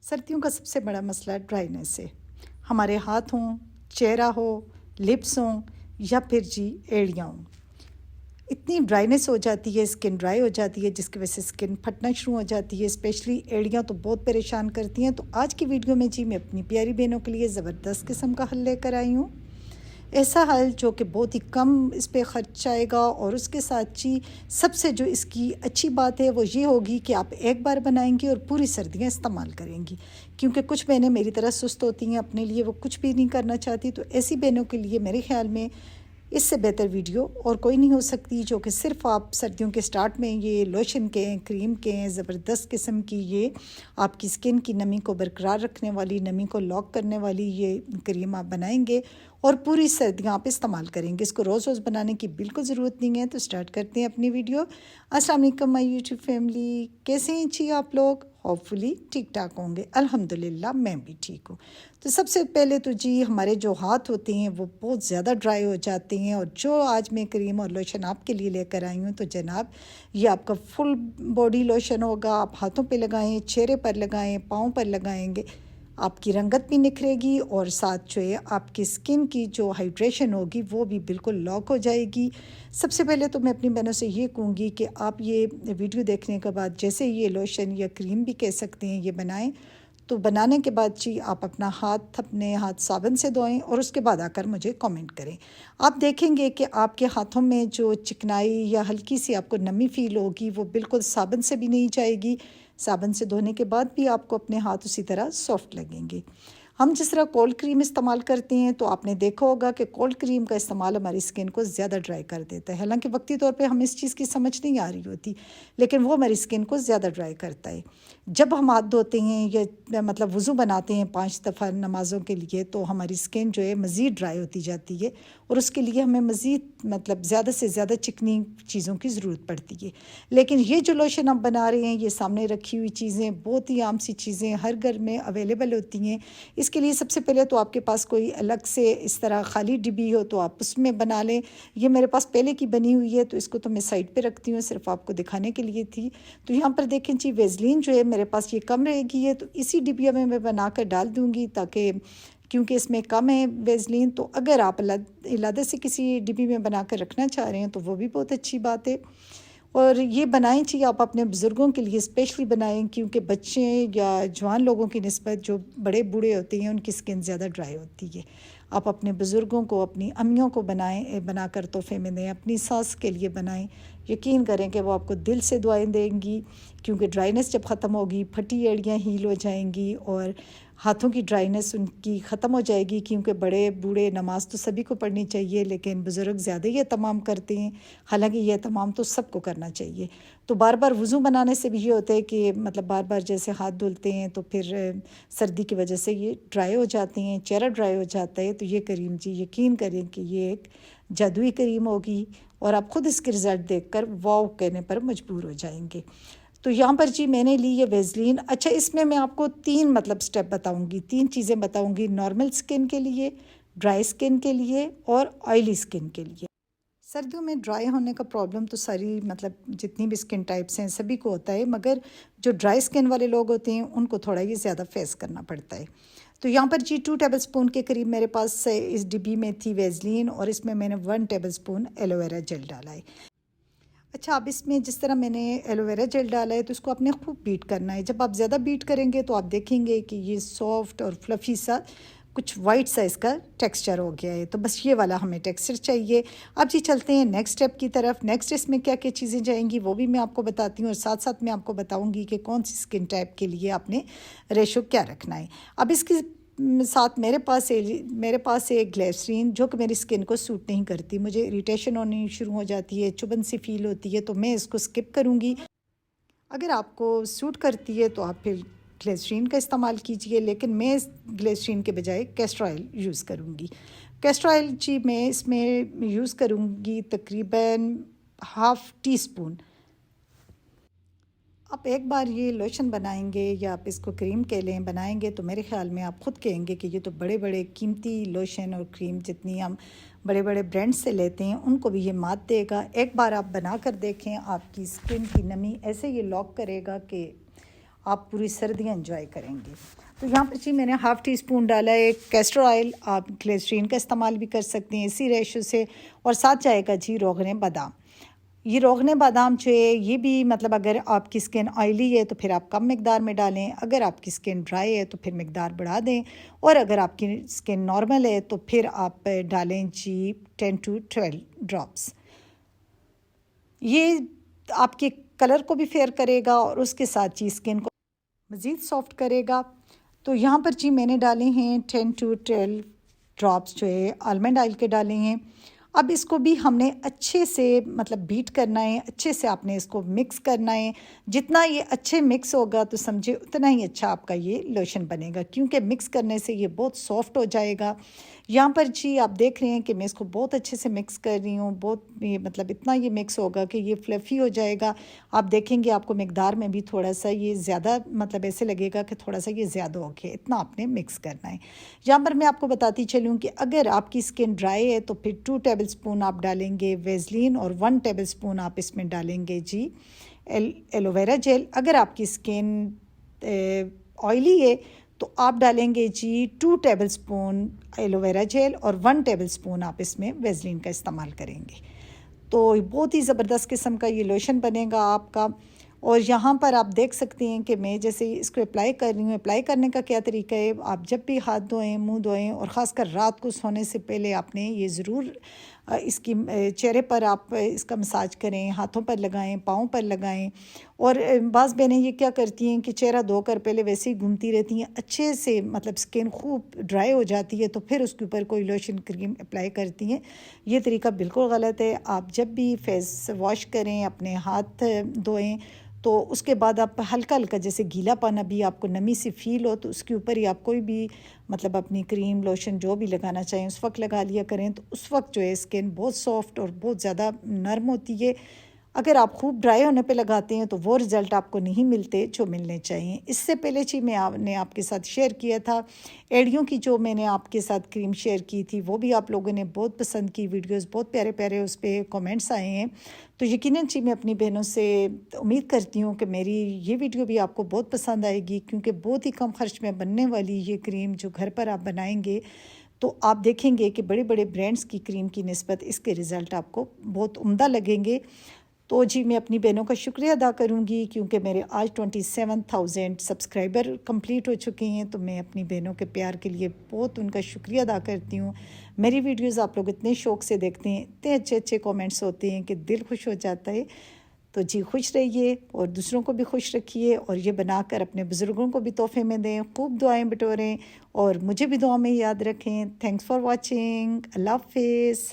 सर्दियों का सबसे बड़ा मसला ड्राइनेस है। हमारे हाथ हों, चेहरा हो, लिप्स हों या फिर जी एड़ियाँ हों, इतनी ड्राइनेस हो जाती है, स्किन ड्राई हो जाती है जिसकी वजह से स्किन फटना शुरू हो जाती है। स्पेशली एड़ियाँ तो बहुत परेशान करती हैं। तो आज की वीडियो में जी मैं अपनी प्यारी बहनों के लिए ज़बरदस्त किस्म का हल लेकर आई हूँ। ऐसा हल जो कि बहुत ही कम इस पे खर्च आएगा और उसके साथ जी सबसे जो इसकी अच्छी बात है वो ये होगी कि आप एक बार बनाएंगी और पूरी सर्दियाँ इस्तेमाल करेंगी। क्योंकि कुछ बहनें मेरी तरह सुस्त होती हैं, अपने लिए वो कुछ भी नहीं करना चाहती, तो ऐसी बहनों के लिए मेरे ख्याल में इससे बेहतर वीडियो और कोई नहीं हो सकती, जो कि सिर्फ आप सर्दियों के स्टार्ट में ये लोशन के हैं, क्रीम के हैं, ज़बरदस्त किस्म की ये आपकी स्किन की नमी को बरकरार रखने वाली, नमी को लॉक करने वाली ये क्रीम आप बनाएंगे और पूरी सर्दियाँ आप इस्तेमाल करेंगे। इसको रोज़ रोज़ बनाने की बिल्कुल ज़रूरत नहीं है। तो स्टार्ट करते हैं अपनी वीडियो। अस्सलाम वालेकुम माय यूट्यूब फैमिली, कैसे हैं जी आप लोग? होपफुली ठीक ठाक होंगे। अल्हम्दुलिल्लाह मैं भी ठीक हूँ। तो सबसे पहले तो जी हमारे जो हाथ होते हैं वो बहुत ज़्यादा ड्राई हो जाते हैं, और जो आज मैं क्रीम और लोशन आपके लिए लेकर आई हूँ तो जनाब ये आपका फुल बॉडी लोशन होगा। आप हाथों पे लगाएं, चेहरे पर लगाएं, पाँव पर लगाएंगे, आपकी रंगत भी निखरेगी और साथ जो है आपकी स्किन की जो हाइड्रेशन होगी वो भी बिल्कुल लॉक हो जाएगी। सबसे पहले तो मैं अपनी बहनों से ये कहूँगी कि आप ये वीडियो देखने के बाद जैसे ये लोशन या क्रीम भी कह सकते हैं ये बनाएं, तो बनाने के बाद जी आप अपने हाथ साबुन से धोएं और उसके बाद आकर मुझे कमेंट करें। आप देखेंगे कि आपके हाथों में जो चिकनाई या हल्की सी आपको नमी फ़ील होगी वो बिल्कुल साबुन से भी नहीं जाएगी। साबुन से धोने के बाद भी आपको अपने हाथ उसी तरह सॉफ्ट लगेंगे। हम जिस तरह कोल्ड क्रीम इस्तेमाल करते हैं तो आपने देखा होगा कि कोल्ड क्रीम का इस्तेमाल हमारी स्किन को ज़्यादा ड्राई कर देता है। हालांकि वक्ती तौर पे हमें इस चीज़ की समझ नहीं आ रही होती, लेकिन वो हमारी स्किन को ज़्यादा ड्राई करता है। जब हम हाथ धोते हैं या मतलब वज़ू बनाते हैं 5 दफ़ा नमाज़ों के लिए, तो हमारी स्किन जो है मज़ीद ड्राई होती जाती है और उसके लिए हमें मज़ीद मतलब ज़्यादा से ज़्यादा चिकनी चीज़ों की ज़रूरत पड़ती है। लेकिन ये जो लोशन आप बना रहे हैं, ये सामने रखी हुई चीज़ें बहुत ही आम सी चीज़ें हर घर में अवेलेबल होती हैं। इसके लिए सबसे पहले तो आपके पास कोई अलग से इस तरह खाली डिब्बी हो तो आप उसमें बना लें। ये मेरे पास पहले की बनी हुई है तो इसको तो मैं साइड पे रखती हूँ, सिर्फ आपको दिखाने के लिए थी। तो यहाँ पर देखें जी वेज़लीन जो है मेरे पास ये कम रहेगी है, तो इसी डिब्बिया में मैं बना कर डाल दूँगी, ताकि क्योंकि इसमें कम है वेज़लीन। तो अगर आप अलग से किसी डिब्बी में बना कर रखना चाह रहे हैं तो वो भी बहुत अच्छी बात है। और ये बनाएं चाहिए आप अपने बुज़ुर्गों के लिए स्पेशली बनाएं, क्योंकि बच्चे या जवान लोगों की निस्बत जो बड़े बूढ़े होते हैं उनकी स्किन ज़्यादा ड्राई होती है। आप अपने बुज़ुर्गों को, अपनी अम्मियों को बनाकर तोहफे में दें, अपनी सास के लिए बनाएं। यकीन करें कि वो आपको दिल से दुआएं देंगी, क्योंकि ड्राइनेस जब ख़त्म होगी फटी एड़ियाँ हील हो जाएंगी और हाथों की ड्राइनेस उनकी ख़त्म हो जाएगी। क्योंकि बड़े बूढ़े नमाज तो सभी को पढ़नी चाहिए, लेकिन बुज़ुर्ग ज़्यादा ही तमाम करते हैं। हालांकि यह तमाम तो सबको करना चाहिए। तो बार बार वज़ू बनाने से भी ये होता है कि मतलब बार बार जैसे हाथ धुलते हैं तो फिर सर्दी की वजह से ये ड्राई हो जाते हैं, चेहरा ड्राई हो जाता है। तो ये क्रीम जी यकीन करें कि ये एक जादुई क्रीम होगी और आप ख़ुद इसके रिज़ल्ट देखकर वाव कहने पर मजबूर हो जाएंगे। तो यहाँ पर जी मैंने ली ये वेज़लीन। अच्छा, इसमें मैं आपको 3 मतलब स्टेप बताऊँगी, 3 चीज़ें बताऊँगी, नॉर्मल स्किन के लिए, ड्राई स्किन के लिए और ऑयली स्किन के लिए। सर्दियों में ड्राई होने का प्रॉब्लम तो सारी मतलब जितनी भी स्किन टाइप्स हैं सभी को होता है, मगर जो ड्राई स्किन वाले लोग होते हैं उनको थोड़ा ये ज़्यादा फेस करना पड़ता है। तो यहाँ पर जी 2 टेबलस्पून के करीब मेरे पास इस डिब्बी में थी वेज़लीन और इसमें मैंने 1 टेबलस्पून एलोवेरा जेल डाला है। अच्छा, अब इसमें जिस तरह मैंने एलोवेरा जेल डाला है तो इसको आपने खूब बीट करना है। जब आप ज़्यादा बीट करेंगे तो आप देखेंगे कि ये सॉफ्ट और फ्लफ़ी सा कुछ वाइट सा इसका टेक्सचर हो गया है। तो बस ये वाला हमें टेक्सचर चाहिए। अब जी चलते हैं नेक्स्ट स्टेप की तरफ। नेक्स्ट इसमें क्या क्या चीज़ें जाएंगी वो भी मैं आपको बताती हूँ और साथ साथ मैं आपको बताऊँगी कि कौन सी स्किन टाइप के लिए आपने रेशो क्या रखना है। अब इसकी साथ मेरे पास एक ग्लिसरीन जो कि मेरी स्किन को सूट नहीं करती, मुझे इरिटेशन होनी शुरू हो जाती है, चुभन सी फील होती है, तो मैं इसको स्किप करूँगी। अगर आपको सूट करती है तो आप फिर ग्लिसरीन का इस्तेमाल कीजिए, लेकिन मैं ग्लिसरीन के बजाय कैस्टर ऑयल यूज़ करूँगी। कैस्टर ऑयल जी मैं इसमें यूज़ करूँगी तकरीबन ½ टीस्पून। आप एक बार ये लोशन बनाएंगे या आप इसको क्रीम कह लें बनाएंगे तो मेरे ख़्याल में आप ख़ुद कहेंगे कि ये तो बड़े बड़े कीमती लोशन और क्रीम जितनी हम बड़े बड़े ब्रांड से लेते हैं उनको भी ये मात देगा। एक बार आप बना कर देखें, आपकी स्किन की नमी ऐसे ये लॉक करेगा कि आप पूरी सर्दियाँ एंजॉय करेंगे। तो यहाँ पर जी मैंने हाफ़ टी स्पून डाला है कैस्टर ऑयल, आप ग्लिसरीन का इस्तेमाल भी कर सकते हैं इसी रेशो से, और साथ जाएगा जी रोगने बादाम। ये रोगने बादाम जो है ये भी मतलब अगर आपकी स्किन ऑयली है तो फिर आप कम मिकदार में डालें, अगर आपकी स्किन ड्राई है तो फिर मिकदार बढ़ा दें, और अगर आपकी स्किन नॉर्मल है तो फिर आप डालें जी 10 to 12 ड्रॉप्स। ये आपके कलर को भी फेयर करेगा और उसके साथ जी स्किन को मज़ीद सॉफ्ट करेगा। तो यहाँ पर जी मैंने डाले हैं 10 to 12 ड्रॉप्स जो है आलमंड ऑयल के डाले हैं। अब इसको भी हमने अच्छे से मतलब बीट करना है, अच्छे से आपने इसको मिक्स करना है। जितना ये अच्छे मिक्स होगा तो समझे उतना ही अच्छा आपका ये लोशन बनेगा, क्योंकि मिक्स करने से ये बहुत सॉफ्ट हो जाएगा। यहाँ पर जी आप देख रहे हैं कि मैं इसको बहुत अच्छे से मिक्स कर रही हूँ, बहुत ये मतलब इतना ये मिक्स होगा कि ये फ्लफ़ी हो जाएगा। आप देखेंगे आपको मिकदार में भी थोड़ा सा ये ज़्यादा मतलब ऐसे लगेगा कि थोड़ा सा ये ज़्यादा हो गया, इतना आपने मिक्स करना है। यहाँ पर मैं आपको बताती चलूँ कि अगर आपकी स्किन ड्राई है तो फिर 2 टेबलस्पून आप डालेंगे वेज़लिन और 1 टेबलस्पून आप इसमें डालेंगे जी एलोवेरा जेल। अगर आपकी स्किन ऑयली है तो आप डालेंगे जी 2 टेबलस्पून एलोवेरा जेल और 1 टेबलस्पून आप इसमें वेज़लिन का इस्तेमाल करेंगे। तो बहुत ही ज़बरदस्त किस्म का ये लोशन बनेगा आपका। और यहाँ पर आप देख सकते हैं कि मैं जैसे इसको अप्लाई कर रही हूँ। अप्लाई करने का क्या तरीका है, आप जब भी हाथ धोएं, मुंह धोएं, और ख़ासकर रात को सोने से पहले आपने ये ज़रूर इसकी चेहरे पर आप इसका मसाज करें, हाथों पर लगाएं, पाँव पर लगाएं। और बाज़ बहनें ये क्या करती हैं कि चेहरा धोकर पहले वैसे ही घूमती रहती हैं, अच्छे से मतलब स्किन खूब ड्राई हो जाती है तो फिर उसके ऊपर कोई लोशन क्रीम अप्लाई करती हैं। ये तरीका बिल्कुल गलत है। आप जब भी फेस वॉश करें, अपने हाथ धोएं, तो उसके बाद आप हल्का हल्का जैसे गीलापन अभी आपको नमी सी फील हो तो उसके ऊपर ही आप कोई भी मतलब अपनी क्रीम लोशन जो भी लगाना चाहें उस वक्त लगा लिया करें। तो उस वक्त जो है स्किन बहुत सॉफ्ट और बहुत ज़्यादा नरम होती है। अगर आप खूब ड्राई होने पे लगाते हैं तो वो रिज़ल्ट आपको नहीं मिलते जो मिलने चाहिए। इससे पहले जी मैंने आपके साथ शेयर किया था एड़ियों की, जो मैंने आपके साथ क्रीम शेयर की थी वो भी आप लोगों ने बहुत पसंद की, वीडियोस बहुत प्यारे प्यारे उस पर कमेंट्स आए हैं। तो यकीनन जी मैं अपनी बहनों से उम्मीद करती हूँ कि मेरी ये वीडियो भी आपको बहुत पसंद आएगी, क्योंकि बहुत ही कम खर्च में बनने वाली ये क्रीम जो घर पर आप बनाएंगे तो आप देखेंगे कि बड़े बड़े ब्रांड्स की क्रीम की निस्बत इसके रिज़ल्ट आपको बहुत उम्दा लगेंगे। तो जी मैं अपनी बहनों का शुक्रिया अदा करूंगी, क्योंकि मेरे आज 27,000 सब्सक्राइबर कंप्लीट हो चुके हैं। तो मैं अपनी बहनों के प्यार के लिए बहुत उनका शुक्रिया अदा करती हूँ। मेरी वीडियोस आप लोग इतने शौक़ से देखते हैं, इतने अच्छे अच्छे कमेंट्स होते हैं कि दिल खुश हो जाता है। तो जी खुश रहिए और दूसरों को भी खुश रखिए, और ये बनाकर अपने बुज़ुर्गों को भी तोहफे में दें, खूब दुआएँ बटोरें और मुझे भी दुआ में याद रखें। Thanks for watching. अल्लाह हाफ़िज़।